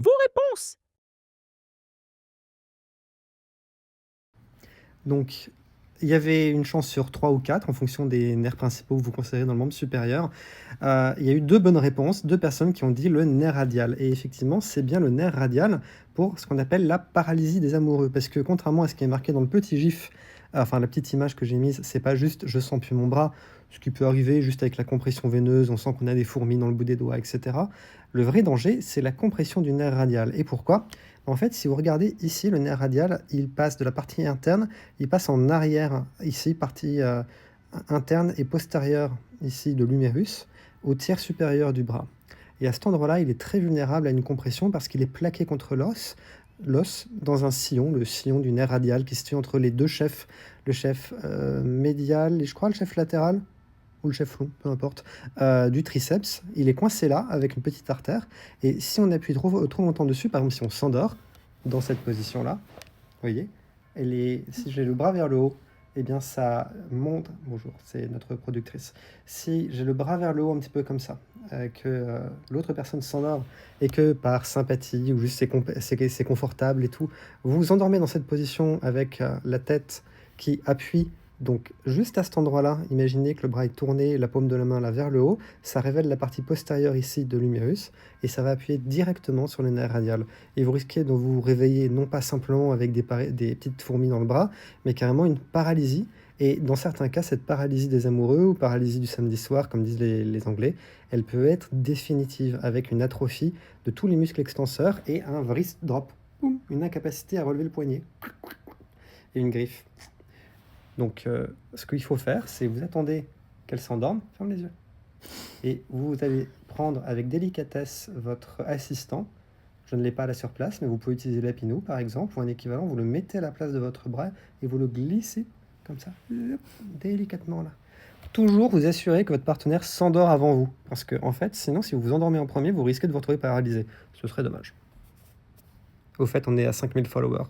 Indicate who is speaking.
Speaker 1: vos réponses.
Speaker 2: Donc, il y avait une chance sur 3 ou 4 en fonction des nerfs principaux que vous considérez dans le membre supérieur. Il y a eu 2 bonnes réponses, 2 personnes qui ont dit le nerf radial et effectivement, c'est bien le nerf radial pour ce qu'on appelle la paralysie des amoureux. Parce que contrairement à ce qui est marqué dans le petit gif, enfin la petite image que j'ai mise, c'est pas juste «je sens plus mon bras», ce qui peut arriver juste avec la compression veineuse, on sent qu'on a des fourmis dans le bout des doigts et cetera. Le vrai danger, c'est la compression du nerf radial et pourquoi? En fait, si vous regardez ici, le nerf radial, il passe de la partie interne, il passe en arrière, ici, partie interne et postérieure, ici, de l'humérus, au tiers supérieur du bras. Et à cet endroit-là, il est très vulnérable à une compression parce qu'il est plaqué contre l'os dans un sillon, le sillon du nerf radial qui se situe entre les deux chefs, le chef médial et je crois le chef latéral, ou le chef long, peu importe, du triceps. Il est coincé là, avec une petite artère. Et si on appuie trop longtemps dessus, par exemple si on s'endort, dans cette position-là, vous voyez, si j'ai le bras vers le haut, eh bien ça monte. Bonjour, c'est notre productrice. Si j'ai le bras vers le haut un petit peu comme ça, que l'autre personne s'endort et que par sympathie ou juste c'est confortable et tout, vous vous endormez dans cette position avec la tête qui appuie. Donc juste à cet endroit-là, imaginez que le bras est tourné, la paume de la main là vers le haut, ça révèle la partie postérieure ici de l'humérus et ça va appuyer directement sur le nerf radial. Et vous risquez de vous réveiller non pas simplement avec des petites fourmis dans le bras, mais carrément une paralysie. Et dans certains cas, cette paralysie des amoureux ou paralysie du samedi soir, comme disent les Anglais, elle peut être définitive avec une atrophie de tous les muscles extenseurs et un wrist drop, boum, une incapacité à relever le poignet et une griffe. Donc, ce qu'il faut faire, c'est vous attendez qu'elle s'endorme, ferme les yeux, et vous allez prendre avec délicatesse votre assistant. Je ne l'ai pas là sur place, mais vous pouvez utiliser l'apinou par exemple, ou un équivalent, vous le mettez à la place de votre bras et vous le glissez comme ça, délicatement là. Toujours vous assurer que votre partenaire s'endort avant vous, parce que en fait, sinon, si vous vous endormez en premier, vous risquez de vous retrouver paralysé. Ce serait dommage. Au fait, on est à 5000 followers.